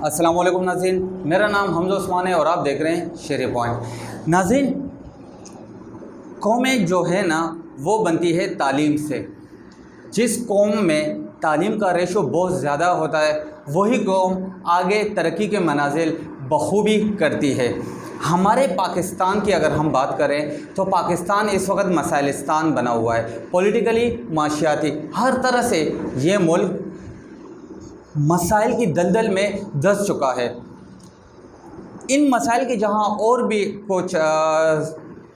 السلام علیکم ناظرین، میرا نام حمزہ عثمان ہے اور آپ دیکھ رہے ہیں شیر پوائنٹ۔ ناظرین، قومیں جو ہے نا وہ بنتی ہے تعلیم سے۔ جس قوم میں تعلیم کا ریشو بہت زیادہ ہوتا ہے وہی قوم آگے ترقی کے منازل بخوبی کرتی ہے۔ ہمارے پاکستان کی اگر ہم بات کریں تو پاکستان اس وقت مسائلستان بنا ہوا ہے، پولیٹیکلی، معاشیاتی، ہر طرح سے یہ ملک مسائل کی دلدل میں دھس چکا ہے۔ ان مسائل کے جہاں اور بھی کچھ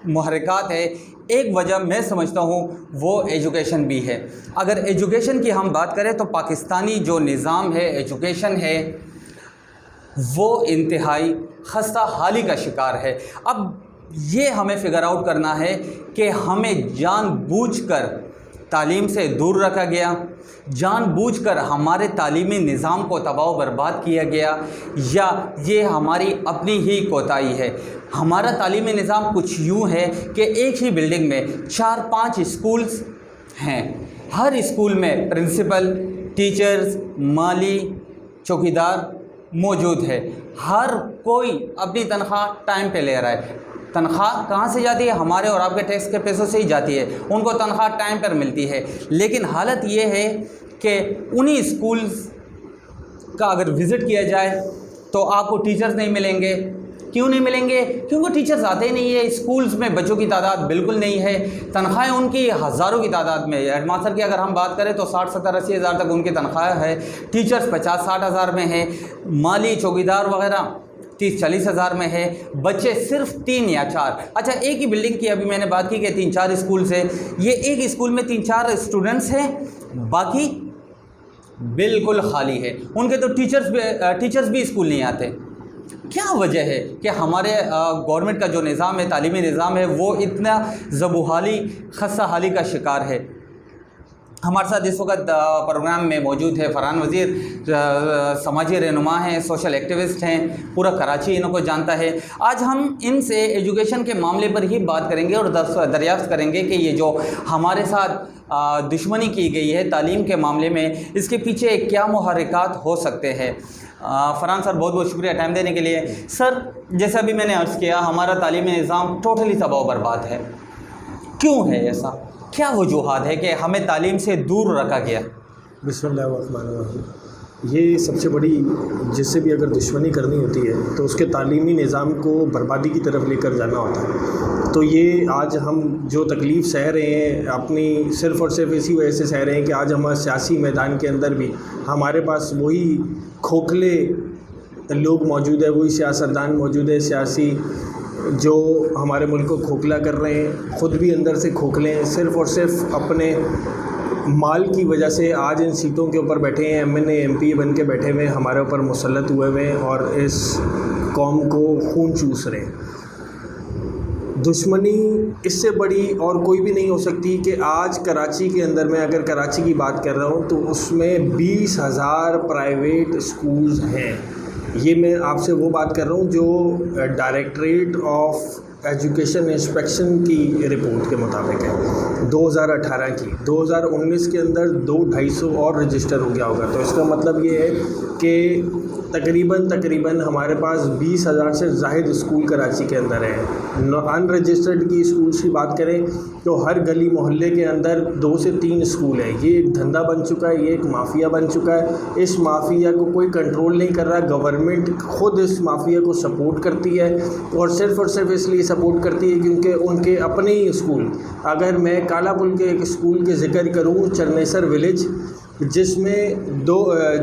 محرکات ہے، ایک وجہ میں سمجھتا ہوں وہ ایجوکیشن بھی ہے۔ اگر ایجوکیشن کی ہم بات کریں تو پاکستانی جو نظام ہے، ایجوکیشن ہے، وہ انتہائی خستہ حالی کا شکار ہے۔ اب یہ ہمیں فگر آؤٹ کرنا ہے کہ ہمیں جان بوجھ کر تعلیم سے دور رکھا گیا، جان بوجھ کر ہمارے تعلیمی نظام کو تباہ و برباد کیا گیا، یا یہ ہماری اپنی ہی کوتاہی ہے۔ ہمارا تعلیمی نظام کچھ یوں ہے کہ ایک ہی بلڈنگ میں 4-5 اسکولز ہیں، ہر اسکول میں پرنسپل، ٹیچرز، مالی، چوکیدار موجود ہے، ہر کوئی اپنی تنخواہ ٹائم پہ لے رہا ہے۔ تنخواہ کہاں سے جاتی ہے؟ ہمارے اور آپ کے ٹیکس کے پیسوں سے ہی جاتی ہے، ان کو تنخواہ ٹائم پر ملتی ہے۔ لیکن حالت یہ ہے کہ انہی اسکولز کا اگر وزٹ کیا جائے تو آپ کو ٹیچرز نہیں ملیں گے۔ کیوں نہیں ملیں گے؟ کیونکہ ٹیچرز آتے ہی نہیں ہے، اسکولز میں بچوں کی تعداد بالکل نہیں ہے، تنخواہیں ان کی ہزاروں کی تعداد میں ہے۔ ہیڈ ماسٹر کی اگر ہم بات کریں تو 60-70-80 ہزار تک ان کی تنخواہ ہے، ٹیچرز 50-60 ہزار میں ہیں، مالی، چوکیدار وغیرہ 30-40 ہزار میں ہے، بچے صرف 3 یا 4۔ اچھا، ایک ہی بلڈنگ کی ابھی میں نے بات کی کہ 3-4 اسکولز ہیں، یہ ایک اسکول میں 3-4 اسٹوڈنٹس ہیں، باقی بالکل خالی ہے، ان کے تو ٹیچرز بھی اسکول نہیں آتے۔ کیا وجہ ہے کہ ہمارے گورنمنٹ کا جو نظام ہے، تعلیمی نظام ہے، وہ اتنا زبوحالی، خستہ حالی کا شکار ہے؟ ہمارے ساتھ اس وقت پروگرام میں موجود ہے فرحان وزیر، سماجی رہنما ہیں، سوشل ایکٹیوسٹ ہیں، پورا کراچی انہوں کو جانتا ہے۔ آج ہم ان سے ایجوکیشن کے معاملے پر ہی بات کریں گے اور دریافت کریں گے کہ یہ جو ہمارے ساتھ دشمنی کی گئی ہے تعلیم کے معاملے میں، اس کے پیچھے کیا محرکات ہو سکتے ہیں۔ فرحان سر، بہت بہت شکریہ ٹائم دینے کے لیے۔ سر، جیسا ابھی میں نے عرض کیا، ہمارا تعلیمی نظام ٹوٹلی تباہ و برباد ہے۔ کیوں ہے ایسا؟ کیا وجوہات ہے کہ ہمیں تعلیم سے دور رکھا گیا؟ بسم اللہ الرحمن الرحیم۔ یہ سب سے بڑی، جس سے بھی اگر دشمنی کرنی ہوتی ہے تو اس کے تعلیمی نظام کو بربادی کی طرف لے کر جانا ہوتا ہے۔ تو یہ آج ہم جو تکلیف سہ رہے ہیں اپنی، صرف اور صرف اسی وجہ سے سہ رہے ہیں کہ آج ہمارے سیاسی میدان کے اندر بھی ہمارے پاس وہی کھوکھلے لوگ موجود ہیں، وہی سیاستدان موجود ہے، سیاسی، جو ہمارے ملک کو کھوکھلا کر رہے ہیں، خود بھی اندر سے کھوکھلے ہیں، صرف اور صرف اپنے مال کی وجہ سے آج ان سیٹوں کے اوپر بیٹھے ہیں، ایم پی بن کے بیٹھے ہوئے ہیں، ہمارے اوپر مسلط ہوئے ہوئے ہیں اور اس قوم کو خون چوس رہے ہیں۔ دشمنی اس سے بڑی اور کوئی بھی نہیں ہو سکتی کہ آج کراچی کے اندر، میں اگر کراچی کی بات کر رہا ہوں تو اس میں 20,000 پرائیویٹ اسکولز ہیں۔ یہ میں آپ سے وہ بات کر رہا ہوں جو ڈائریکٹریٹ آف ایجوکیشن انسپیکشن کی رپورٹ کے مطابق ہے، 2018 کی۔ 2019 کے اندر 200-250 اور رجسٹر ہو گیا ہوگا، تو اس کا مطلب یہ ہے کہ تقریباً ہمارے پاس 20,000 سے زائد اسکول کراچی کے اندر ہیں۔ ان رجسٹرڈ کی اسکولس کی بات کریں تو ہر گلی محلے کے اندر 2 سے 3 اسکول ہیں۔ یہ ایک دھندا بن چکا ہے، یہ ایک مافیا بن چکا ہے۔ اس مافیا کو کوئی کنٹرول نہیں کر رہا، گورنمنٹ خود اس مافیا کو سپورٹ کرتی ہے، اور صرف اس لیے سپورٹ کرتی ہے کیونکہ ان کے اپنے ہی اسکول، اگر میں کالا پل کے ایک اسکول کے ذکر کروں، چرنیسر ولیج، جس میں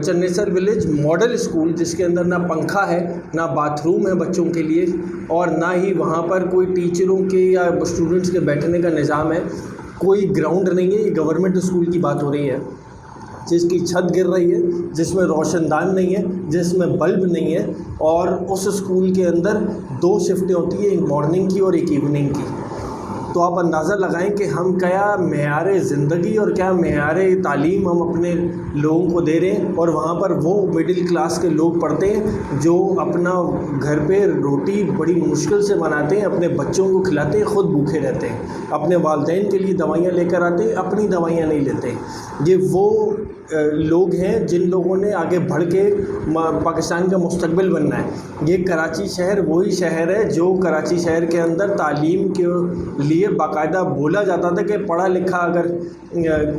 چرنیسر ولیج ماڈل اسکول، جس کے اندر نہ پنکھا ہے، نہ باتھ روم ہے بچوں کے لیے، اور نہ ہی وہاں پر کوئی ٹیچروں کے یا اسٹوڈنٹس کے بیٹھنے کا نظام ہے، کوئی گراؤنڈ نہیں ہے۔ یہ گورنمنٹ اسکول کی بات ہو رہی ہے جس کی چھت گر رہی ہے، جس میں روشن دان نہیں ہے، جس میں بلب نہیں ہے، اور اس اسکول کے اندر 2 شفٹیں ہوتی ہیں، ایک مارننگ کی اور ایک ایوننگ کی۔ تو آپ اندازہ لگائیں کہ ہم کیا معیار زندگی اور کیا معیار تعلیم ہم اپنے لوگوں کو دے رہے ہیں، اور وہاں پر وہ مڈل کلاس کے لوگ پڑھتے ہیں جو اپنا گھر پہ روٹی بڑی مشکل سے بناتے ہیں، اپنے بچوں کو کھلاتے ہیں، خود بھوکے رہتے ہیں، اپنے والدین کے لیے دوائیاں لے کر آتے ہیں، اپنی دوائیاں نہیں لیتے۔ یہ وہ لوگ ہیں جن لوگوں نے آگے بڑھ کے پاکستان کا مستقبل بننا ہے۔ یہ کراچی شہر وہی شہر ہے جو کراچی شہر کے اندر تعلیم کے لیے باقاعدہ بولا جاتا تھا کہ پڑھا لکھا اگر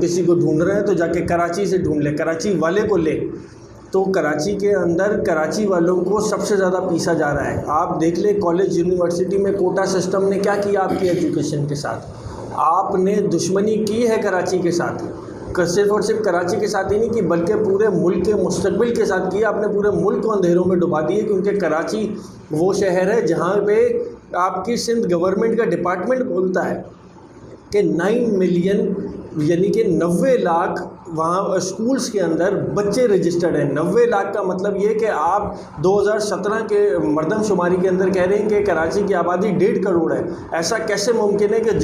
کسی کو ڈھونڈ رہے ہیں تو جا کے کراچی سے ڈھونڈ لے، کراچی والے کو لے۔ تو کراچی کے اندر کراچی والوں کو سب سے زیادہ پیسا جا رہا ہے۔ آپ دیکھ لیں کالج یونیورسٹی میں کوٹا سسٹم نے کیا کیا آپ کی ایجوکیشن کے ساتھ۔ آپ نے دشمنی کی ہے کراچی کے ساتھ، صرف اور صرف کراچی کے ساتھ ہی نہیں کی بلکہ پورے ملک کے مستقبل کے ساتھ کیا۔ آپ نے پورے ملک کو اندھیروں میں ڈبا دیے، کیونکہ کراچی وہ شہر ہے جہاں پہ آپ کی سندھ گورنمنٹ کا ڈپارٹمنٹ بولتا ہے کہ 9 ملین یعنی کہ 90 لاکھ وہاں اسکولز کے اندر بچے رجسٹرڈ ہیں۔ 90 لاکھ کا مطلب یہ کہ آپ 2017 کے مردم شماری کے اندر کہہ رہے ہیں کہ کراچی کی آبادی 1.5 کروڑ ہے۔ ایسا کیسے ممکن ہے کہ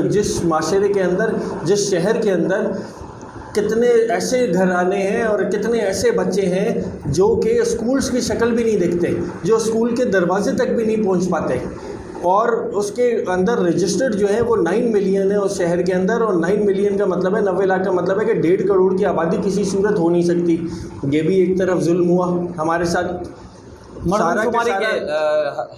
جس معاشرے کے اندر، جس شہر کے اندر کتنے ایسے گھرانے ہیں اور کتنے ایسے بچے ہیں جو کہ اسکولز کی شکل بھی نہیں دیکھتے، جو اسکول کے دروازے تک بھی نہیں پہنچ پاتے، اور اس کے اندر رجسٹرڈ جو ہیں وہ 9 ملین ہے اس شہر کے اندر۔ اور 9 ملین کا مطلب ہے 90 لاکھ کا مطلب ہے کہ 1.5 کروڑ کی آبادی کسی صورت ہو نہیں سکتی۔ یہ بھی ایک طرف ظلم ہوا ہمارے ساتھ مردم شماری کے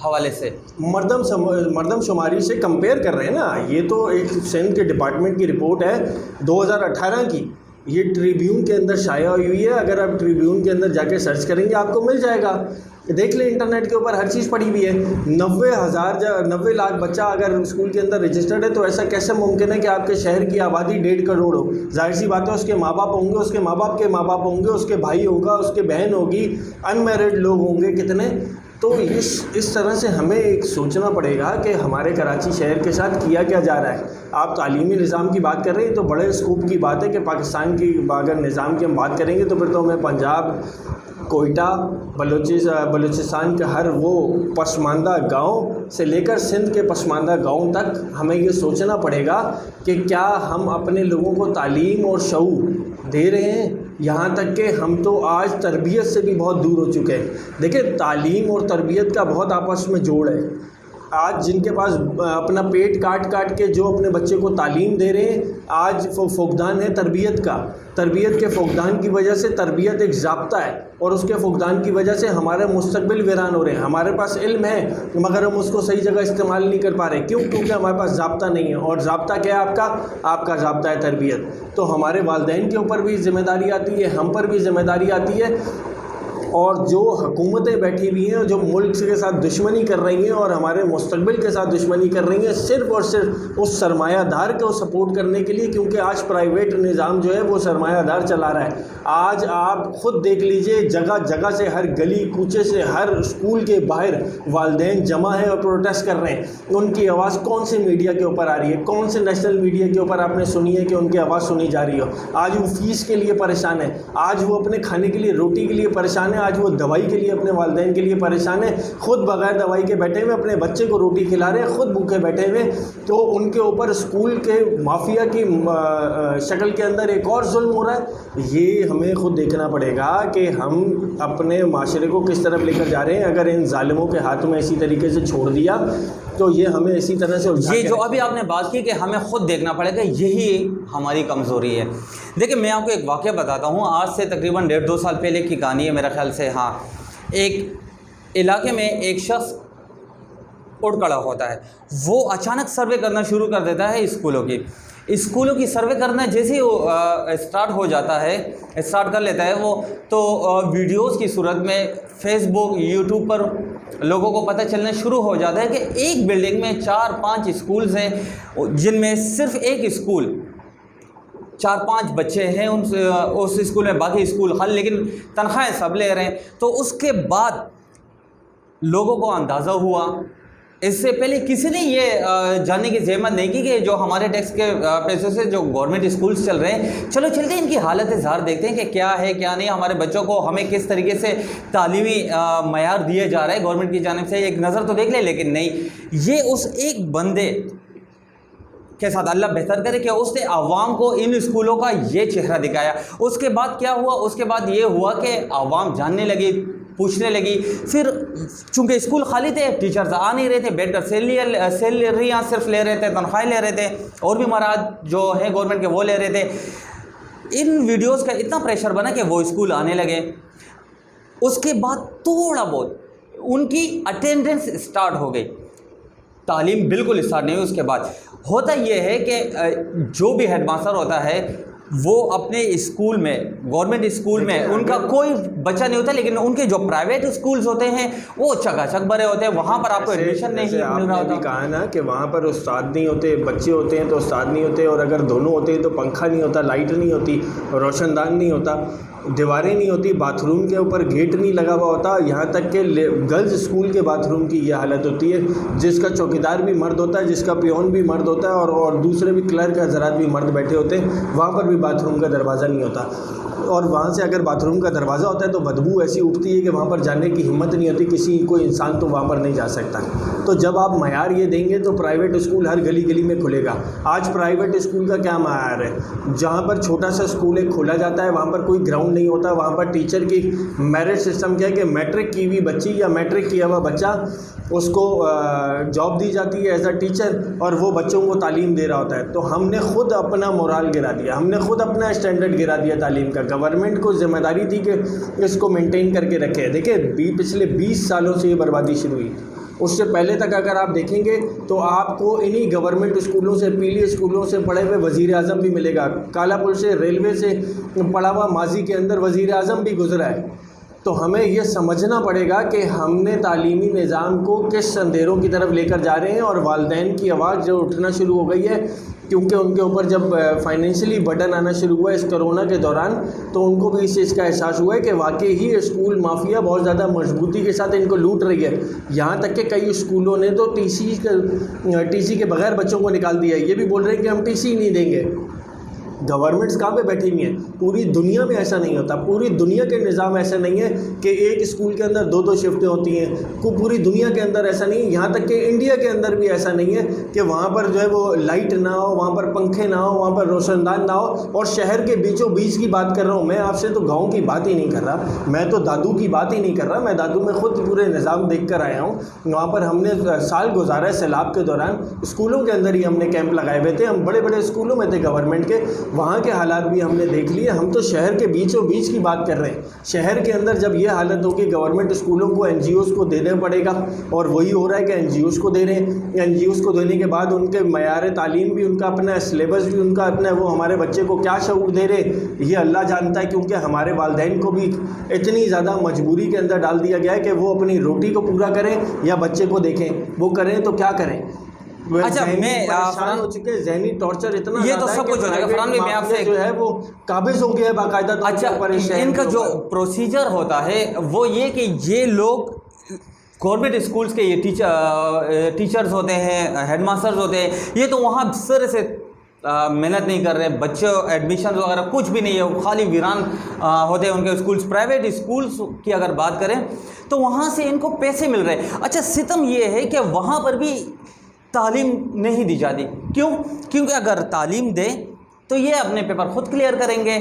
حوالے سے، مردم شماری سے کمپیئر کر رہے ہیں نا۔ یہ تو ایک سندھ کے ڈپارٹمنٹ کی رپورٹ ہے 2018 کی، یہ ٹریبیون کے اندر شائع ہوئی ہے۔ اگر آپ ٹریبیون کے اندر جا کے سرچ کریں گے آپ کو مل جائے گا، دیکھ لیں انٹرنیٹ کے اوپر ہر چیز پڑی ہوئی ہے۔ 90 لاکھ بچہ اگر اسکول کے اندر رجسٹرڈ ہے تو ایسا کیسے ممکن ہے کہ آپ کے شہر کی آبادی 1.5 کروڑ ہو؟ ظاہر سی بات ہے اس کے ماں باپ ہوں گے، اس کے ماں باپ کے ماں باپ ہوں گے، اس کے بھائی ہوگا، اس کے بہن ہوگی، ان میرڈ لوگ ہوں گے کتنے۔ تو اس طرح سے ہمیں ایک سوچنا پڑے گا کہ ہمارے کراچی شہر کے ساتھ کیا کیا جا رہا ہے۔ آپ تعلیمی نظام کی بات کر رہے ہیں تو بڑے اسکوپ کی بات ہے کہ پاکستان کی اگر نظام کی ہم بات کریں گے تو پھر تو ہمیں پنجاب، کوئٹہ، بلوچستان کا ہر وہ پسماندہ گاؤں سے لے کر سندھ کے پسماندہ گاؤں تک ہمیں یہ سوچنا پڑے گا کہ کیا ہم اپنے لوگوں کو تعلیم اور شعور دے رہے ہیں۔ یہاں تک کہ ہم تو آج تربیت سے بھی بہت دور ہو چکے ہیں۔ دیکھیں تعلیم اور تربیت کا بہت آپس میں جوڑ ہے۔ آج جن کے پاس اپنا پیٹ کاٹ کے جو اپنے بچے کو تعلیم دے رہے ہیں، آج فقدان ہے تربیت کا۔ تربیت کے فقدان کی وجہ سے تربیت ایک ضابطہ ہے، اور اس کے فقدان کی وجہ سے ہمارے مستقبل ویران ہو رہے ہیں۔ ہمارے پاس علم ہے مگر ہم اس کو صحیح جگہ استعمال نہیں کر پا رہے۔ کیوں؟ کیونکہ ہمارے پاس ضابطہ نہیں ہے، اور ضابطہ کیا ہے آپ کا ضابطہ ہے تربیت۔ تو ہمارے والدین کے اوپر بھی ذمہ داری آتی ہے، ہم پر بھی ذمہ داری آتی ہے، اور جو حکومتیں بیٹھی ہوئی ہیں جو ملک کے ساتھ دشمنی کر رہی ہیں اور ہمارے مستقبل کے ساتھ دشمنی کر رہی ہیں، صرف اور صرف اس سرمایہ دار کو سپورٹ کرنے کے لیے، کیونکہ آج پرائیویٹ نظام جو ہے وہ سرمایہ دار چلا رہا ہے۔ آج آپ خود دیکھ لیجئے جگہ جگہ سے، ہر گلی کوچے سے، ہر اسکول کے باہر والدین جمع ہیں اور پروٹیسٹ کر رہے ہیں۔ ان کی آواز کون سے میڈیا کے اوپر آ رہی ہے؟ کون سے نیشنل میڈیا کے اوپر آپ نے سنی ہے کہ ان کی آواز سنی جا رہی ہو؟ آج وہ فیس کے لیے پریشان ہے، آج وہ اپنے کھانے کے لیے، روٹی کے لیے پریشان ہے، آج وہ دوائی کے لیے اپنے والدین کے لیے پریشان ہے، خود بغیر دوائی کے بیٹھے ہوئے اپنے بچے کو روٹی کھلا رہے ہیں، خود بھوکے بیٹھے ہوئے۔ تو ان کے اوپر اسکول کے مافیا کی شکل کے اندر ایک اور ظلم ہو رہا ہے۔ یہ ہمیں خود دیکھنا پڑے گا کہ ہم اپنے معاشرے کو کس طرف لے کر جا رہے ہیں۔ اگر ان ظالموں کے ہاتھ میں اسی طریقے سے چھوڑ دیا تو یہ ہمیں اسی طرح سے یہ جو ابھی آپ نے بات کی کہ ہمیں خود دیکھنا پڑے گا، یہی ہماری کمزوری ہے۔ دیکھیں میں آپ کو ایک واقعہ بتاتا ہوں، آج سے تقریباً 1.5-2 سال پہلے کی کہانی ہے میرے خیال سے۔ ہاں، ایک علاقے میں ایک شخص اٹھ کھڑا ہوتا ہے، وہ اچانک سروے کرنا شروع کر دیتا ہے اسکولوں کی سروے کرنا جیسے ہی وہ اسٹارٹ کر لیتا ہے وہ تو ویڈیوز کی صورت میں فیس بک، یوٹیوب پر لوگوں کو پتہ چلنا شروع ہو جاتا ہے کہ ایک بلڈنگ میں 4-5 اسکولز ہیں، جن میں صرف ایک اسکول 4-5 بچے ہیں اس اسکول میں، باقی اسکول خالی، لیکن تنخواہیں سب لے رہے ہیں۔ تو اس کے بعد لوگوں کو اندازہ ہوا، اس سے پہلے کسی نے یہ جاننے کی زحمت نہیں کی کہ جو ہمارے ٹیکس کے پیسوں سے جو گورنمنٹ اسکولز چل رہے ہیں، چلو چلتے ہیں ان کی حالت ظاہر دیکھتے ہیں کہ کیا ہے کیا نہیں، ہمارے بچوں کو ہمیں کس طریقے سے تعلیمی معیار دیے جا رہا ہے گورنمنٹ کی جانب سے، ایک نظر تو دیکھ لیں۔ لیکن نہیں، یہ اس ایک بندے کے ساتھ اللہ بہتر کرے کہ اس نے عوام کو ان اسکولوں کا یہ چہرہ دکھایا۔ اس کے بعد کیا ہوا؟ اس کے بعد یہ ہوا کہ عوام جاننے لگی، پوچھنے لگی۔ پھر چونکہ اسکول خالی تھے، ٹیچرز آ نہیں رہے تھے، بیٹھ کر سیلریاں صرف لے رہے تھے، تنخواہیں لے رہے تھے، اور بھی مراد جو ہے گورنمنٹ کے وہ لے رہے تھے۔ ان ویڈیوز کا اتنا پریشر بنا کہ وہ اسکول آنے لگے. اس کے بعد تھوڑا بہت ان کی اٹینڈنس اسٹارٹ ہو گئی, تعلیم بالکل اسٹارٹ نہیں ہوئی. اس کے بعد ہوتا یہ ہے کہ جو بھی ہیڈ ماسٹر ہوتا ہے وہ اپنے اسکول میں, گورنمنٹ اسکول میں ان کا کوئی بچہ نہیں ہوتا, لیکن ان کے جو پرائیویٹ اسکولز ہوتے ہیں وہ چکا چک بھرے ہوتے ہیں, وہاں پر آپ کو ایڈمیشن نہیں مل رہا ہوتا. کہا نا کہ وہاں پر استاد نہیں ہوتے, بچے ہوتے ہیں تو استاد نہیں ہوتے, اور اگر دونوں ہوتے ہیں تو پنکھا نہیں ہوتا, لائٹ نہیں ہوتی, روشن دان نہیں ہوتا, دیواریں نہیں ہوتی, باتھ روم کے اوپر گیٹ نہیں لگا ہوا ہوتا. یہاں تک کہ گرلز اسکول کے باتھ روم کی یہ حالت ہوتی ہے, جس کا چوکیدار بھی مرد ہوتا ہے, جس کا پیون بھی مرد ہوتا ہے, اور دوسرے بھی کلرک حضرات بھی مرد بیٹھے ہوتے ہیں, وہاں پر بھی باتھ روم کا دروازہ نہیں ہوتا. اور وہاں سے اگر باتھ روم کا دروازہ ہوتا ہے تو بدبو ایسی اٹھتی ہے کہ وہاں پر جانے کی ہمت نہیں ہوتی, کسی کوئی انسان تو وہاں پر نہیں جا سکتا. تو جب آپ معیار یہ دیں گے تو پرائیویٹ اسکول ہر گلی گلی میں کھلے گا. آج پرائیویٹ اسکول کا کیا معیار ہے؟ جہاں پر چھوٹا سا اسکول ایک کھولا جاتا ہے وہاں پر کوئی گراؤنڈ نہیں ہوتا, وہاں پر ٹیچر کی میرٹ سسٹم کیا ہے کہ میٹرک کی ہوئی بچی یا میٹرک کیا ہوا بچہ اس کو جاب دی جاتی ہے ایز اے ٹیچر, اور وہ بچوں کو تعلیم دے رہا ہوتا ہے. تو ہم نے خود اپنا مورال گرا دیا, ہم نے خود اپنا اسٹینڈرڈ گرا دیا تعلیم کا. گورنمنٹ کو ذمہ داری تھی کہ اس کو مینٹین کر کے رکھے. دیکھیں پچھلے 20 سالوں سے یہ بربادی شروع ہوئی. اس سے پہلے تک اگر آپ دیکھیں گے تو آپ کو انہی گورنمنٹ اسکولوں سے, پیلی اسکولوں سے پڑھے ہوئے وزیر اعظم بھی ملے گا. کالا پور سے, ریلوے سے پڑھا ہوا ماضی کے اندر وزیر اعظم بھی گزرا ہے. تو ہمیں یہ سمجھنا پڑے گا کہ ہم نے تعلیمی نظام کو کس اندھیروں کی طرف لے کر جا رہے ہیں. اور والدین کی آواز جو اٹھنا شروع ہو گئی ہے, کیونکہ ان کے اوپر جب فائنینشلی برڈن آنا شروع ہوا اس کرونا کے دوران, تو ان کو بھی اس چیز کا احساس ہوا ہے کہ واقعی ہی اسکول مافیا بہت زیادہ مضبوطی کے ساتھ ان کو لوٹ رہی ہے. یہاں تک کہ کئی اسکولوں نے تو ٹی سی کے بغیر بچوں کو نکال دیا ہے. یہ بھی بول رہے ہیں کہ ہم ٹی سی نہیں دیں گے. گورنمنٹس کہاں پہ بیٹھی ہوئی ہیں؟ پوری دنیا میں ایسا نہیں ہوتا. پوری دنیا کے نظام ایسا نہیں ہے کہ ایک اسکول کے اندر 2 شفٹیں ہوتی ہیں. پوری دنیا کے اندر ایسا نہیں ہے. یہاں تک کہ انڈیا کے اندر بھی ایسا نہیں ہے کہ وہاں پر جو ہے وہ لائٹ نہ ہو, وہاں پر پنکھے نہ ہو, وہاں پر روشن دان نہ ہو. اور شہر کے بیچوں بیچ کی بات کر رہا ہوں میں آپ سے, تو گاؤں کی بات ہی نہیں کر رہا, میں تو دادو کی بات ہی نہیں کر رہا. میں دادو میں خود پورے نظام دیکھ کر آیا ہوں. وہاں پر ہم نے سال گزارا ہے سیلاب کے دوران. اسکولوں کے اندر ہی ہم نے کیمپ لگائے ہوئے تھے. ہم بڑے بڑے اسکولوں میں تھے گورنمنٹ کے, وہاں کے حالات بھی ہم نے دیکھ لیے. ہم تو شہر کے بیچوں بیچ کی بات کر رہے ہیں. شہر کے اندر جب یہ حالت ہوگی گورنمنٹ اسکولوں کو این جی اوز کو دینا پڑے گا, اور وہی ہو رہا ہے کہ این جی اوز کو دے رہے ہیں. این جی اوز کو دینے کے بعد ان کے معیار تعلیم بھی ان کا اپنا, سلیبس بھی ان کا اپنا, وہ ہمارے بچے کو کیا شعور دے رہے یہ اللہ جانتا ہے. کیونکہ ہمارے والدین کو بھی اتنی زیادہ مجبوری کے اندر ڈال دیا گیا ہے کہ وہ اپنی روٹی کو پورا کریں یا بچے کو دیکھیں. وہ کریں تو کیا کریں؟ اچھا میں پریشان ہو چکے, ذہنی ٹارچر اتنا یہ تو سب کچھ ہو جائے گا. فرحان بھائی میں آپ سے جو ہے وہ قابض ہو گیا ہے باقاعدہ. اچھا ان کا جو پروسیجر ہوتا ہے وہ یہ کہ یہ لوگ گورنمنٹ اسکولز کے یہ ٹیچرز ہوتے ہیں, ہیڈ ماسٹرز ہوتے ہیں, یہ تو وہاں سر سے محنت نہیں کر رہے. بچوں ایڈمیشن وغیرہ کچھ بھی نہیں ہے, خالی ویران ہوتے ہیں ان کے اسکولز. پرائیویٹ اسکولز کی اگر بات کریں تو وہاں سے ان کو پیسے مل رہے ہیں. اچھا ستم یہ ہے کہ وہاں پر بھی تعلیم نہیں دی جاتی. کیوں؟ کیونکہ اگر تعلیم دے تو یہ اپنے پیپر خود کلیئر کریں گے,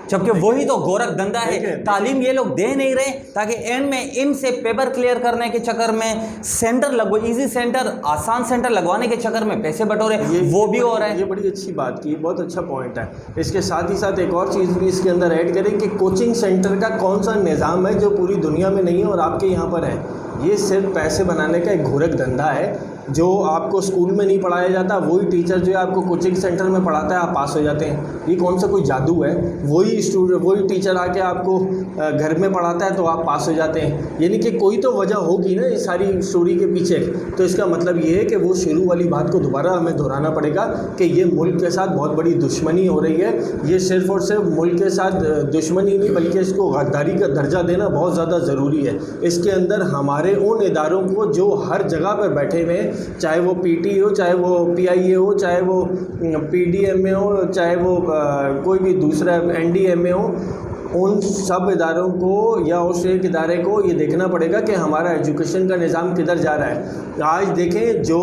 جبکہ وہی تو گورکھ دھندا ہے. تعلیم یہ لوگ دے نہیں رہے تاکہ اینڈ میں ان سے پیپر کلیئر کرنے کے چکر میں سینٹر ایزی سینٹر, آسان سینٹر لگوانے کے چکر میں پیسے بٹورے, وہ بھی ہو رہا ہے. یہ بڑی اچھی بات کی, بہت اچھا پوائنٹ ہے. اس کے ساتھ ہی ساتھ ایک اور چیز بھی اس کے اندر ایڈ کریں کہ کوچنگ سینٹر کا کون سا نظام ہے جو پوری دنیا میں نہیں ہے اور آپ کے یہاں پر ہے. یہ صرف پیسے بنانے کا ایک گورکھ دھندا ہے. جو آپ کو اسکول میں نہیں پڑھایا جاتا وہی ٹیچر جو ہے آپ کو کوچنگ سینٹر میں پڑھاتا ہے, آپ پاس ہو جاتے ہیں. یہ کون سا کوئی جادو ہے؟ وہی ٹیچر آ کے آپ کو گھر میں پڑھاتا ہے تو آپ پاس ہو جاتے ہیں. یعنی کہ کوئی تو وجہ ہوگی نا اس ساری اسٹوری کے پیچھے. تو اس کا مطلب یہ ہے کہ وہ شروع والی بات کو دوبارہ ہمیں دہرانا پڑے گا کہ یہ ملک کے ساتھ بہت بڑی دشمنی ہو رہی ہے. یہ صرف اور صرف ملک کے ساتھ دشمنی نہیں بلکہ اس کو غداری کا درجہ دینا بہت زیادہ ضروری ہے. اس کے اندر ہمارے ان اداروں کو جو ہر جگہ پر بیٹھے ہوئے ہیں, چاہے وہ پی ٹی ہو, چاہے وہ پی آئی اے ہو, چاہے وہ پی ڈی ایم اے ہو, چاہے وہ کوئی بھی دوسرا این ڈی ایم اے ہو, ان سب اداروں کو یا اس ایک ادارے کو یہ دیکھنا پڑے گا کہ ہمارا ایجوکیشن کا نظام کدھر جا رہا ہے. آج دیکھیں جو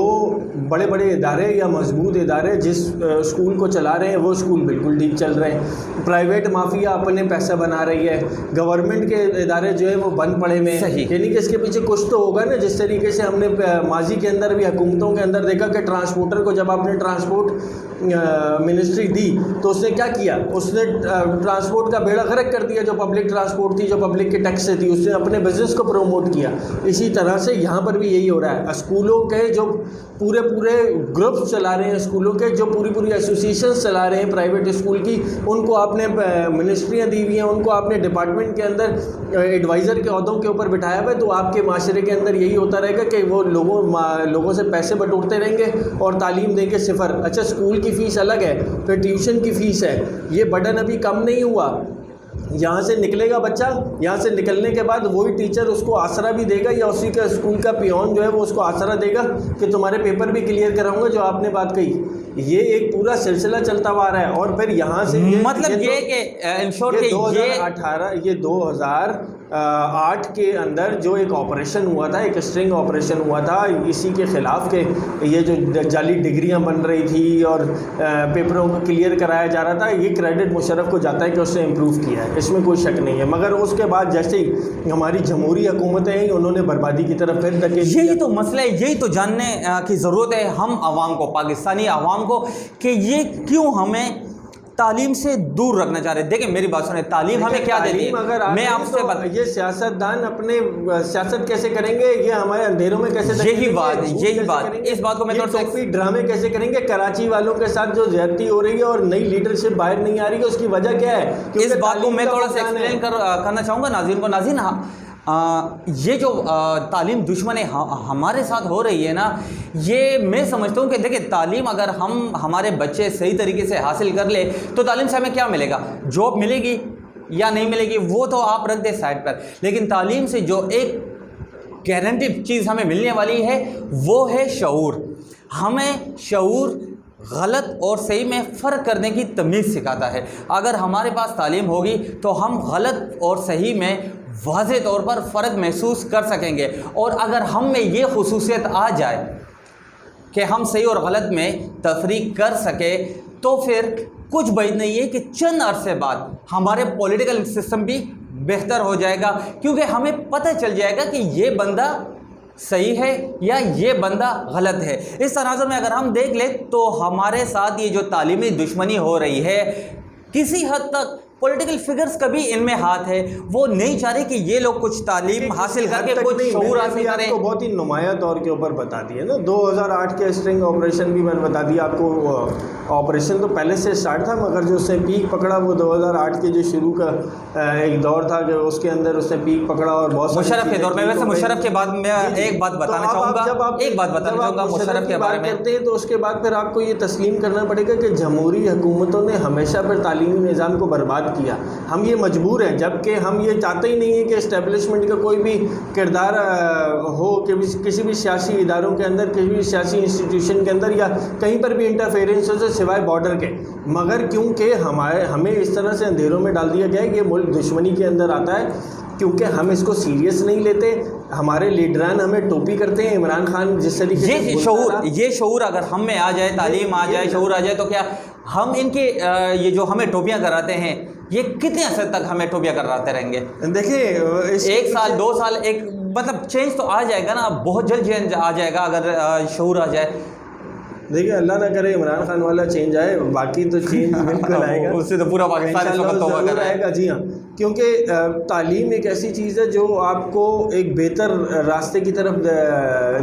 بڑے بڑے ادارے یا مضبوط ادارے جس اسکول کو چلا رہے ہیں وہ اسکول بالکل ٹھیک چل رہے ہیں. پرائیویٹ مافیا اپنے پیسہ بنا رہی ہے, گورنمنٹ کے ادارے جو ہے وہ بند پڑے ہوئے ہیں. یعنی کہ اس کے پیچھے کچھ تو ہوگا نا. جس طریقے سے ہم نے ماضی کے اندر بھی حکومتوں کے اندر دیکھا کہ ٹرانسپورٹر کو جب آپ نے ٹرانسپورٹ منسٹری دی تو اس نے کیا کیا, اس نے ٹرانسپورٹ کا بیڑا غرق کر دیا. جو پبلک ٹرانسپورٹ تھی, جو پبلک کے ٹیکس سے تھی, اس نے اپنے بزنس کو پروموٹ کیا. اسی طرح سے یہاں پر بھی یہی ہو رہا ہے. اسکولوں کے جو پورے گروپس چلا رہے ہیں, اسکولوں کے جو پوری ایسوسیشنز چلا رہے ہیں پرائیویٹ اسکول کی, ان کو آپ نے منسٹریاں دی ہوئی ہیں, ان کو آپ نے ڈپارٹمنٹ کے اندر ایڈوائزر کے عہدوں کے اوپر بٹھایا ہوا ہے. تو آپ کے معاشرے کے اندر یہی ہوتا رہے گا کہ وہ لوگوں سے پیسے بٹورتے رہیں گے اور تعلیم دیں گے صفر. اچھا, اسکول کی فیس الگ ہے, پھر ٹیوشن کی فیس ہے. یہ برڈن ابھی کم نہیں ہوا. یہاں سے نکلے گا بچہ, یہاں سے نکلنے کے بعد وہی ٹیچر اس کو آسرا بھی دے گا, یا اسی کا اسکول کا پیون جو ہے وہ اس کو آسرا دے گا کہ تمہارے پیپر بھی کلیئر کراؤں گا, جو آپ نے بات کہی. یہ ایک پورا سلسلہ چلتا ہوا رہا ہے. اور پھر یہاں سے مطلب یہ کہ 2008 کے اندر جو ایک آپریشن ہوا تھا, ایک اسٹرنگ آپریشن ہوا تھا اسی کے خلاف, کہ یہ جو جعلی ڈگریاں بن رہی تھی اور پیپروں کو کلیئر کرایا جا رہا تھا, یہ کریڈٹ مشرف کو جاتا ہے کہ اس نے امپروو کیا ہے, اس میں کوئی شک نہیں ہے. مگر اس کے بعد جیسے ہی ہماری جمہوری حکومتیں ہیں, انہوں نے بربادی کی طرف پھر دھکیل دیا. یہی تو مسئلہ ہے, یہی تو جاننے کی ضرورت ہے ہم عوام کو, پاکستانی عوام کو, کہ یہ کیوں ہمیں تعلیم سے دور رکھنا چاہ رہے ہیں. دیکھیں میری بات سنیں, تعلیم ہمیں کیا دیتی ہے؟ میں آپ سے یہ سیاستدان اپنے سیاست کیسے کریں گے, یہ ہمارے اندھیروں میں کیسے, یہی بات, اس بات کو میں تھوڑا سا ڈرامے کیسے کریں گے. کراچی والوں کے ساتھ جو زیادتی ہو رہی ہے اور نئی لیڈرشپ باہر نہیں آ رہی ہے, اس کی وجہ کیا ہے؟ اس بات کو میں تھوڑا سا ایکسپلین کرنا چاہوں گا ناظرین کو. ناظرین, یہ جو تعلیم دشمنی ہمارے ساتھ ہو رہی ہے نا, یہ میں سمجھتا ہوں کہ دیکھیں تعلیم اگر ہمارے بچے صحیح طریقے سے حاصل کر لے تو تعلیم سے ہمیں کیا ملے گا؟ جاب ملے گی یا نہیں ملے گی وہ تو آپ رکھ دیں سائڈ پر, لیکن تعلیم سے جو ایک گارنٹی چیز ہمیں ملنے والی ہے وہ ہے شعور. ہمیں شعور غلط اور صحیح میں فرق کرنے کی تمیز سکھاتا ہے. اگر ہمارے پاس تعلیم ہوگی تو ہم غلط اور صحیح میں واضح طور پر فرق محسوس کر سکیں گے. اور اگر ہم میں یہ خصوصیت آ جائے کہ ہم صحیح اور غلط میں تفریق کر سکے تو پھر کچھ بعید نہیں ہے کہ چند عرصے بعد ہمارے پولیٹیکل سسٹم بھی بہتر ہو جائے گا, کیونکہ ہمیں پتہ چل جائے گا کہ یہ بندہ صحیح ہے یا یہ بندہ غلط ہے. اس تناظر میں اگر ہم دیکھ لیں تو ہمارے ساتھ یہ جو تعلیمی دشمنی ہو رہی ہے, کسی حد تک پولیٹیکل فگرز کا بھی ان میں ہاتھ ہے. وہ نہیں چاہ رہے کہ یہ لوگ کچھ تعلیم حاصل کر کے کچھ شعور حاصل کریں. آپ کو بہت ہی نمایاں طور کے اوپر بتا دیا نا, 2008 کے اسٹرنگ آپریشن بھی میں نے بتا دیا آپ کو. آپریشن تو پہلے سے اسٹارٹ تھا, مگر جو اس نے پیک پکڑا وہ 2008 کے جو شروع کا ایک دور تھا کہ اس کے اندر اس نے پیک پکڑا. اور بہت مشرف کے دور میں, ویسے مشرف کے بعد میں ایک بات بتانا چاہوں گا, مشرف کے بارے میں کرتے ہیں تو اس کے بعد پھر آپ کو یہ تسلیم کرنا پڑے گا کہ جمہوری حکومتوں نے ہمیشہ پھر تعلیمی نظام کو برباد کیا. ہم یہ مجبور ہیں, جبکہ ہم یہ چاہتے ہی نہیں ہیں کہ اسٹیبلشمنٹ کا کوئی بھی کردار ہو کہ کسی بھی سیاسی اداروں کے اندر, کسی بھی سیاسی انسٹیٹیوشن کے اندر یا کہیں پر بھی انٹرفیئرنس ہو سوائے بارڈر کے. مگر کیونکہ ہمیں اس طرح سے اندھیروں میں ڈال دیا گیا ہے کہ یہ ملک دشمنی کے اندر آتا ہے, کیونکہ ہم اس کو سیریس نہیں لیتے. ہمارے لیڈران ہمیں ٹوپی کرتے ہیں. عمران خان جس طریقے سے یہ شعور اگر ہم میں آ جائے, تعلیم آ جائے, شعور آ جائے, تو کیا ہم ان کے یہ جو ہمیں ٹوپیاں کراتے ہیں یہ کتنے عرصے تک ہمیں ٹوپیاں کراتے رہیں گے؟ دیکھیں 1 سال 2 سال, ایک مطلب چینج تو آ جائے گا نا, بہت جلد چینج آ جائے گا اگر شعور آ جائے. دیکھیں اللہ نہ کرے عمران خان والا چینج آئے, باقی تو چینج بالکل آئے گا, اس سے تو پورا پاکستان ضرور آئے گا. جی ہاں, کیونکہ تعلیم ایک ایسی چیز ہے جو آپ کو ایک بہتر راستے کی طرف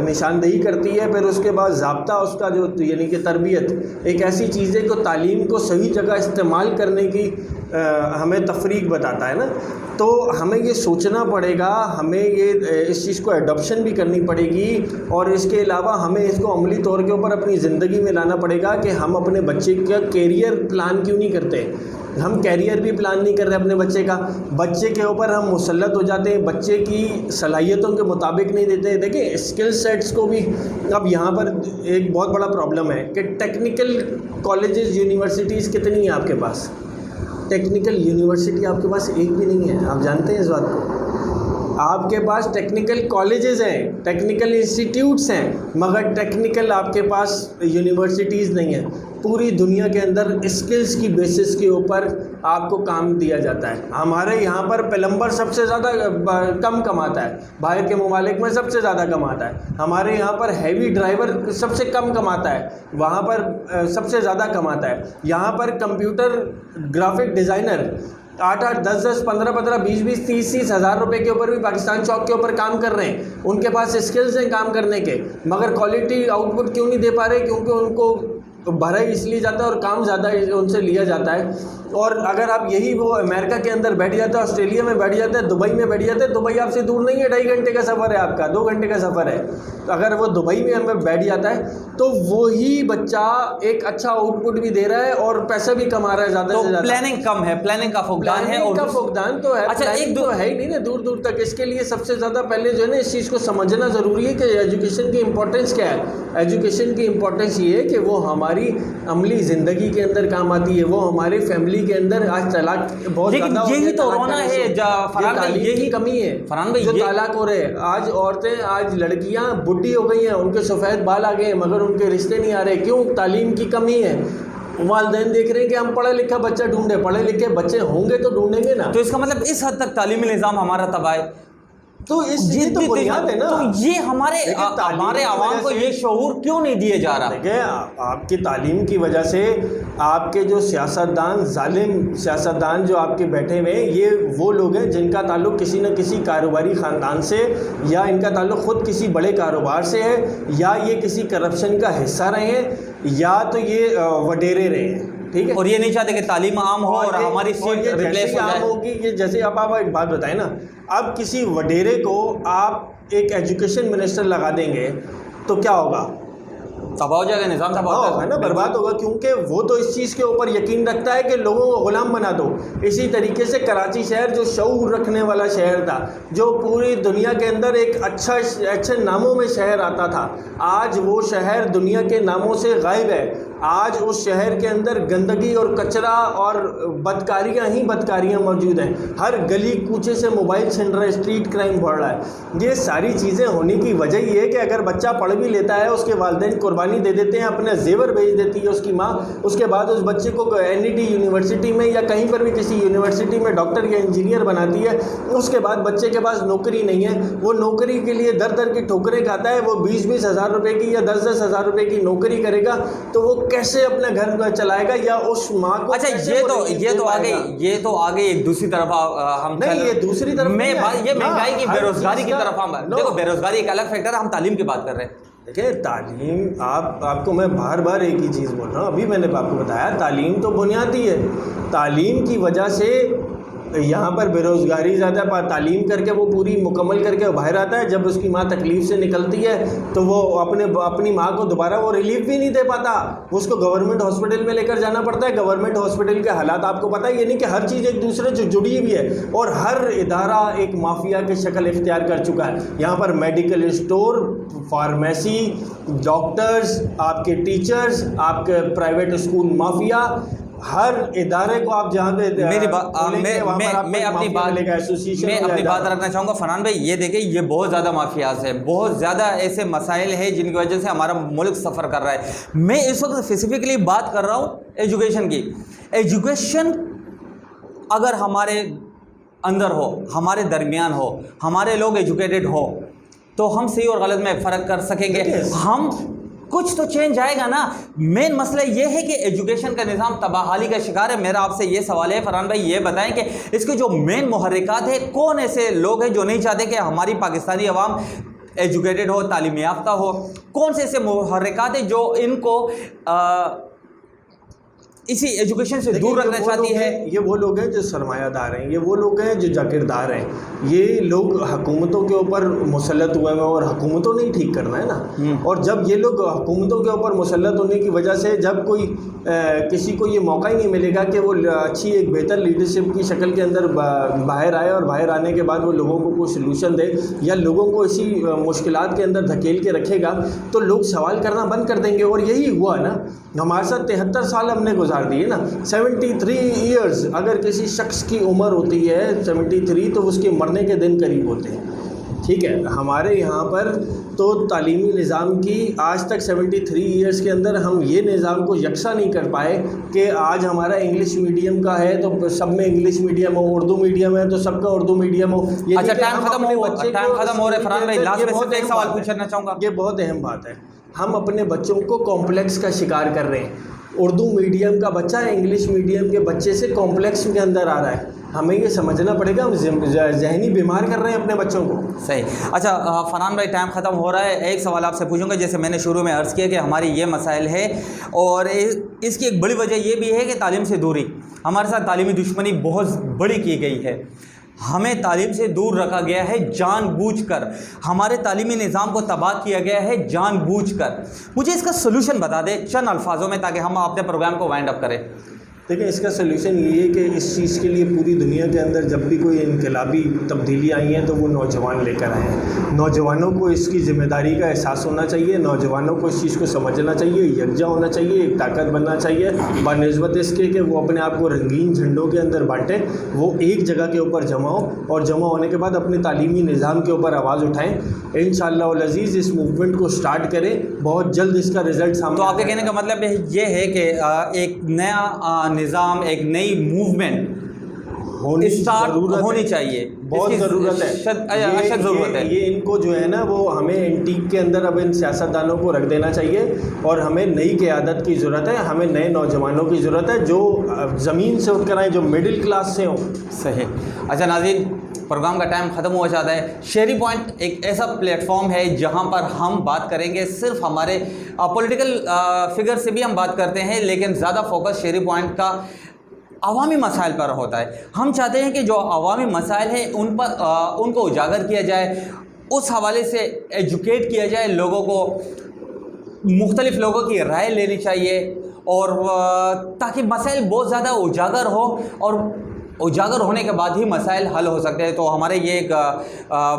نشاندہی کرتی ہے. پھر اس کے بعد ضابطہ اس کا جو یعنی کہ تربیت ایک ایسی چیز ہے کہ تعلیم کو صحیح جگہ استعمال کرنے کی ہمیں تفریق بتاتا ہے نا. تو ہمیں یہ سوچنا پڑے گا, ہمیں یہ اس چیز کو ایڈاپشن بھی کرنی پڑے گی, اور اس کے علاوہ ہمیں اس کو عملی طور کے اوپر اپنی زندگی میں لانا پڑے گا کہ ہم اپنے بچے کا کیریئر پلان کیوں نہیں کرتے. ہم کیریئر بھی پلان نہیں کر رہے اپنے بچے کا, بچے کے اوپر ہم مسلط ہو جاتے ہیں, بچے کی صلاحیتوں کے مطابق نہیں دیتے. دیکھیں اسکل سیٹس کو بھی اب یہاں پر ایک بہت بڑا پرابلم ہے کہ ٹیکنیکل کالجز یونیورسٹیز کتنی ہیں آپ کے پاس؟ ٹیکنیکل یونیورسٹی آپ کے پاس ایک بھی نہیں ہے. آپ جانتے ہیں اس بات کو؟ آپ کے پاس ٹیکنیکل کالجز ہیں, ٹیکنیکل انسٹیٹیوٹس ہیں, مگر ٹیکنیکل آپ کے پاس یونیورسٹیز نہیں ہیں. پوری دنیا کے اندر اسکلز کی بیسس کے اوپر آپ کو کام دیا جاتا ہے. ہمارے یہاں پر پلمبر سب سے زیادہ کم کماتا ہے, باہر کے ممالک میں سب سے زیادہ کماتا ہے. ہمارے یہاں پر ہیوی ڈرائیور سب سے کم کماتا ہے, وہاں پر سب سے زیادہ کماتا ہے. یہاں پر کمپیوٹر گرافک ڈیزائنر 8-8, 10-10, 15-15, 20-20, 30-30 ہزار روپے کے اوپر بھی پاکستان چوک کے اوپر کام کر رہے ہیں. ان کے پاس اسکلز ہیں کام کرنے کے, مگر کوالٹی آؤٹ پٹ کیوں نہیں دے پا رہے؟ کیونکہ ان کو بھرا اس لیے جاتا ہے اور کام زیادہ ان سے لیا جاتا ہے. اور اگر آپ یہی وہ امریکہ کے اندر بیٹھ جاتا ہے, آسٹریلیا میں بیٹھ جاتا ہے, دبئی میں بیٹھ جاتا ہے, دبئی آپ سے دور نہیں ہے, 2.5 گھنٹے کا سفر ہے آپ کا, 2 گھنٹے کا سفر ہے. تو اگر وہ دبئی میں ہمیں بیٹھ جاتا ہے تو وہی بچہ ایک اچھا آؤٹ پٹ بھی دے رہا ہے اور پیسہ بھی کما رہا ہے زیادہ سے زیادہ. پلاننگ کم ہے, پلاننگ کا فقدان ہے. اور کا فقدان تو ہے, اچھا ایک تو ہے ہی نہیں نا دور دور تک. اس کے لیے سب سے زیادہ پہلے جو ہے نا اس چیز کو سمجھنا ضروری ہے کہ ایجوکیشن کی امپورٹنس کیا ہے. ایجوکیشن کی امپورٹنس یہ ہے کہ وہ ہماری عملی زندگی کے اندر کام آتی ہے, وہ ہمارے فیملی کے اندر. آج طلاق بہت زیادہ, یہی تو رونا ہے فرحان بھائی, یہی کمی ہے فرحان بھائی جو طلاق ہو رہے ہیں. آج عورتیں, آج لڑکیاں بڈھی ہو گئی ہیں, ان کے سفید بال آ گئے ہیں مگر ان کے رشتے نہیں آ رہے. کیوں؟ تعلیم کی کمی ہے. والدین دیکھ رہے ہیں کہ ہم پڑھا لکھا بچہ ڈھونڈے, پڑھے لکھے بچے ہوں گے تو ڈھونڈیں گے نا. تو اس کا مطلب اس حد تک تعلیمی نظام ہمارا تباہ ہے. تو یہ تو بنیاد ہے نا. تو یہ ہمارے عوام کو یہ شعور کیوں نہیں دیا جا رہا؟ دیکھیں, آپ کی تعلیم کی وجہ سے آپ کے جو سیاستدان, ظالم سیاستدان جو آپ کے بیٹھے ہوئے ہیں, یہ وہ لوگ ہیں جن کا تعلق کسی نہ کسی کاروباری خاندان سے, یا ان کا تعلق خود کسی بڑے کاروبار سے ہے, یا یہ کسی کرپشن کا حصہ رہے ہیں, یا تو یہ وڈیرے رہے ہیں. ٹھیک ہے, اور یہ نہیں چاہتے کہ تعلیم عام ہو اور ہماری سیٹ ریپلیس ہو جائے. ہوگی کہ جیسے اب آپ ایک بات بتائیں نا, اب کسی وڈیرے کو آپ ایک ایجوکیشن منسٹر لگا دیں گے تو کیا ہوگا؟ تباہ ہو جائے گا, نظام تباہ ہوگا نا, برباد ہوگا. کیونکہ وہ تو اس چیز کے اوپر یقین رکھتا ہے کہ لوگوں کو غلام بنا دو. اسی طریقے سے کراچی شہر جو شعور رکھنے والا شہر تھا, جو پوری دنیا کے اندر ایک اچھے ناموں میں شہر آتا تھا, آج وہ شہر دنیا کے ناموں سے غائب ہے. آج اس شہر کے اندر گندگی اور کچرا اور بدکاریاں ہی بدکاریاں موجود ہیں. ہر گلی کوچے سے موبائل چھن رہا ہے, اسٹریٹ کرائم بڑھ رہا ہے. یہ ساری چیزیں ہونے کی وجہ یہ ہے کہ اگر بچہ پڑھ بھی لیتا ہے, اس کے والدین قربانی دے دیتے ہیں, اپنے زیور بیچ دیتی ہے اس کی ماں, اس کے بعد اس بچے کو NET یونیورسٹی میں یا کہیں پر بھی کسی یونیورسٹی میں ڈاکٹر یا انجینئر بناتی ہے. اس کے بعد بچے کے پاس نوکری نہیں ہے, وہ نوکری کے لیے در در کی ٹھوکریں کھاتا ہے. وہ 20-20 ہزار روپے کی یا 10-10 ہزار روپے کی نوکری کرے گا تو وہ کیسے اپنے گھر چلائے گا, یا اس ماں کو. اچھا یہ تو آگے ایک دوسری طرف ہم نہیں, یہ دوسری طرف میں یہ مہنگائی کی, بے روزگاری کی طرف ہم دیکھو, بے روزگاری ایک الگ فیکٹر ہے, ہم تعلیم کی بات کر رہے ہیں. دیکھیں تعلیم, آپ کو میں بار بار ایک ہی چیز بول رہا ہوں, ابھی میں نے آپ کو بتایا تعلیم تو بنیادی ہے. تعلیم کی وجہ سے یہاں پر بے روزگاری زیادہ ہے. تعلیم کر کے وہ پوری مکمل کر کے باہر آتا ہے, جب اس کی ماں تکلیف سے نکلتی ہے تو وہ اپنی ماں کو دوبارہ وہ ریلیف بھی نہیں دے پاتا. اس کو گورنمنٹ ہاسپٹل میں لے کر جانا پڑتا ہے. گورنمنٹ ہاسپٹل کے حالات آپ کو پتہ ہے, یہ نہیں کہ ہر چیز ایک دوسرے سے جڑی ہوئی ہے, اور ہر ادارہ ایک مافیا کی شکل اختیار کر چکا ہے. یہاں پر میڈیکل اسٹور, فارمیسی, ڈاکٹرز, آپ کے ٹیچرز, آپ کے پرائیویٹ اسکول مافیا, ہر ادارے کو آپ جہاں پہ میں اپنی بات رکھنا چاہوں گا. فرحان بھائی یہ دیکھیں, یہ بہت زیادہ مافیاز ہے, بہت زیادہ ایسے مسائل ہیں جن کی وجہ سے ہمارا ملک سفر کر رہا ہے. میں اس وقت اسپیسیفکلی بات کر رہا ہوں ایجوکیشن کی. ایجوکیشن اگر ہمارے اندر ہو, ہمارے درمیان ہو, ہمارے لوگ ایجوکیٹڈ ہو, تو ہم صحیح اور غلط میں فرق کر سکیں گے. ہم کچھ تو چینج آئے گا نا. مین مسئلہ یہ ہے کہ ایجوکیشن کا نظام تباہی کا شکار ہے. میرا آپ سے یہ سوال ہے فرحان بھائی, یہ بتائیں کہ اس کے جو مین محرکات ہیں, کون ایسے لوگ ہیں جو نہیں چاہتے کہ ہماری پاکستانی عوام ایجوکیٹڈ ہو, تعلیم یافتہ ہو؟ کون سے ایسے محرکات ہیں جو ان کو اسی ایجوکیشن سے دور رکھنا چاہتی ہے؟ یہ وہ لوگ ہیں جو سرمایہ دار ہیں, یہ وہ لوگ ہیں جو جاگیردار ہیں. یہ لوگ حکومتوں کے اوپر مسلط ہوئے ہیں, اور حکومتوں نے ٹھیک کرنا ہے نا. اور جب یہ لوگ حکومتوں کے اوپر مسلط ہونے کی وجہ سے جب کوئی کسی کو یہ موقع ہی نہیں ملے گا کہ وہ اچھی ایک بہتر لیڈرشپ کی شکل کے اندر باہر آئے, اور باہر آنے کے بعد وہ لوگوں کو کوئی سلوشن دے, یا لوگوں کو اسی مشکلات کے اندر دھکیل کے رکھے گا, تو لوگ سوال کرنا بند کر دیں گے. اور یہی ہوا نا, ہمارے ساتھ 73 سال ہم نے گزارے. مار دیے نا. 73 ایئرز اگر کسی شخص کی عمر ہوتی ہے 73 تو اس کے مرنے کے دن قریب ہوتے ہیں. ٹھیک ہے, ہمارے یہاں پر تو تعلیمی نظام کی آج تک 73 ایئرس کے اندر ہم یہ نظام کو یکساں نہیں کر پائے کہ آج ہمارا انگلش میڈیم کا ہے تو سب میں انگلش میڈیم ہو, اردو میڈیم ہے تو سب کا اردو میڈیم ہو. اچھا ٹائم ختم ہو رہا ہے فرحان بھائی, لاسٹ میں صرف ایک سوال پوچھنا چاہوں گا. یہ بہت اہم بات ہے. ہم اپنے بچوں کو کمپلیکس کا شکار کر رہے ہیں. اردو میڈیم کا بچہ انگلش میڈیم کے بچے سے کمپلیکس کے اندر آ رہا ہے. ہمیں یہ سمجھنا پڑے گا ہم ذہنی بیمار کر رہے ہیں اپنے بچوں کو. صحیح. اچھا فرحان بھائی ٹائم ختم ہو رہا ہے, ایک سوال آپ سے پوچھوں گا. جیسے میں نے شروع میں عرض کیا کہ ہماری یہ مسائل ہے اور اس کی ایک بڑی وجہ یہ بھی ہے کہ تعلیم سے دوری, ہمارے ساتھ تعلیمی دشمنی بہت بڑی کی گئی ہے. ہمیں تعلیم سے دور رکھا گیا ہے جان بوجھ کر, ہمارے تعلیمی نظام کو تباہ کیا گیا ہے جان بوجھ کر. مجھے اس کا سلوشن بتا دیں چند الفاظوں میں تاکہ ہم اپنے پروگرام کو وائنڈ اپ کریں. دیکھیں اس کا سلوشن یہ ہے کہ اس چیز کے لیے پوری دنیا کے اندر جب بھی کوئی انقلابی تبدیلی آئی ہیں تو وہ نوجوان لے کر آئے ہیں. نوجوانوں کو اس کی ذمہ داری کا احساس ہونا چاہیے, نوجوانوں کو اس چیز کو سمجھنا چاہیے, یکجا ہونا چاہیے, ایک طاقت بننا چاہیے بنسبت اس کے کہ وہ اپنے آپ کو رنگین جھنڈوں کے اندر بانٹیں. وہ ایک جگہ کے اوپر جمع ہو اور جمع ہونے کے بعد اپنے تعلیمی نظام کے اوپر آواز اٹھائیں. انشاءاللہ العزیز اس موومنٹ کو سٹارٹ کریں, بہت جلد اس کا رزلٹ سامنے. تو آپ کے کہنے کا مطلب یہ ہے کہ ایک نیا نظام, ایک نئی موومنٹ ہونی چاہیے, بہت ضرورت ہے. یہ ان کو جو ہے نا وہ ہمیں انٹیک کے اندر اب ان سیاستدانوں کو رکھ دینا چاہیے اور ہمیں نئی قیادت کی ضرورت ہے. ہمیں نئے نوجوانوں کی ضرورت ہے جو زمین سے اٹھ کر آئیں, جو مڈل کلاس سے ہوں. صحیح. اچھا ناظرین, پروگرام کا ٹائم ختم ہوا جاتا ہے. شہری پوائنٹ ایک ایسا پلیٹ فارم ہے جہاں پر ہم بات کریں گے صرف ہمارے پولیٹیکل فگر سے بھی ہم بات کرتے ہیں, لیکن زیادہ فوکس شہری پوائنٹ کا عوامی مسائل پر ہوتا ہے. ہم چاہتے ہیں کہ جو عوامی مسائل ہیں ان کو اجاگر کیا جائے, اس حوالے سے ایجوکیٹ کیا جائے لوگوں کو, مختلف لوگوں کی رائے لینی چاہیے اور تاکہ مسائل بہت زیادہ اجاگر ہو اور اجاگر ہونے کے بعد ہی مسائل حل ہو سکتے ہیں. تو ہمارے یہ ایک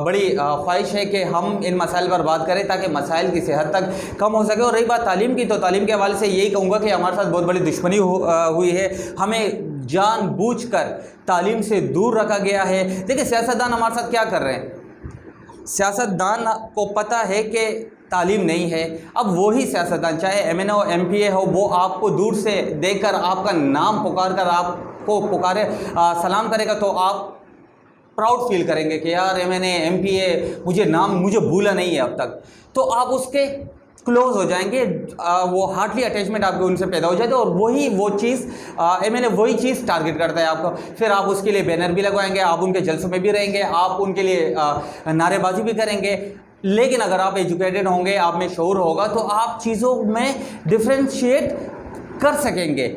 بڑی خواہش ہے کہ ہم ان مسائل پر بات کریں تاکہ مسائل کسی حد تک کم ہو سکے. اور رہی بات تعلیم کی, تو تعلیم کے حوالے سے یہی کہوں گا کہ ہمارے ساتھ بہت بڑی دشمنی ہوئی ہے. ہمیں جان بوجھ کر تعلیم سے دور رکھا گیا ہے. دیکھیں سیاستدان ہمارے ساتھ کیا کر رہے ہیں, سیاستدان کو پتہ ہے کہ تعلیم نہیں ہے. اب وہی سیاستدان چاہے ایم این اے ہو ایم پی اے ہو, وہ آپ کو دور سے دیکھ کر آپ کا نام پکار کر آپ کو پکارے سلام کرے گا تو آپ پراؤڈ فیل کریں گے کہ یار M N A M P A مجھے بھولا نہیں ہے اب تک. تو آپ اس کے کلوز ہو جائیں گے, وہ ہارٹلی اٹیچمنٹ آپ کو ان سے پیدا ہو جاتی ہے. اور وہ چیز ایم این اے وہی چیز ٹارگٹ کرتا ہے آپ کو. پھر آپ اس کے لیے بینر بھی لگوائیں گے, آپ ان کے جلسوں میں بھی رہیں گے, آپ ان کے لیے نعرے بازی بھی کریں گے. لیکن اگر آپ ایجوکیٹڈ ہوں گے, آپ میں شعور ہوگا, تو آپ چیزوں میں ڈفرینشیٹ کر سکیں گے.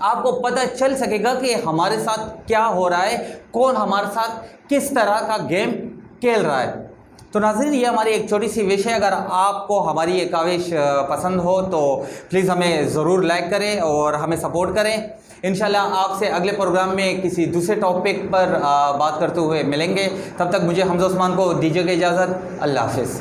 آپ کو پتہ چل سکے گا کہ ہمارے ساتھ کیا ہو رہا ہے, کون ہمارے ساتھ کس طرح کا گیم کھیل رہا ہے. تو ناظرین یہ ہماری ایک چھوٹی سی وش ہے. اگر آپ کو ہماری یہ کاوش پسند ہو تو پلیز ہمیں ضرور لائک کریں اور ہمیں سپورٹ کریں. انشاءاللہ آپ سے اگلے پروگرام میں کسی دوسرے ٹاپک پر بات کرتے ہوئے ملیں گے. تب تک مجھے حمزہ عثمان کو دیجیے گا اجازت. اللہ حافظ.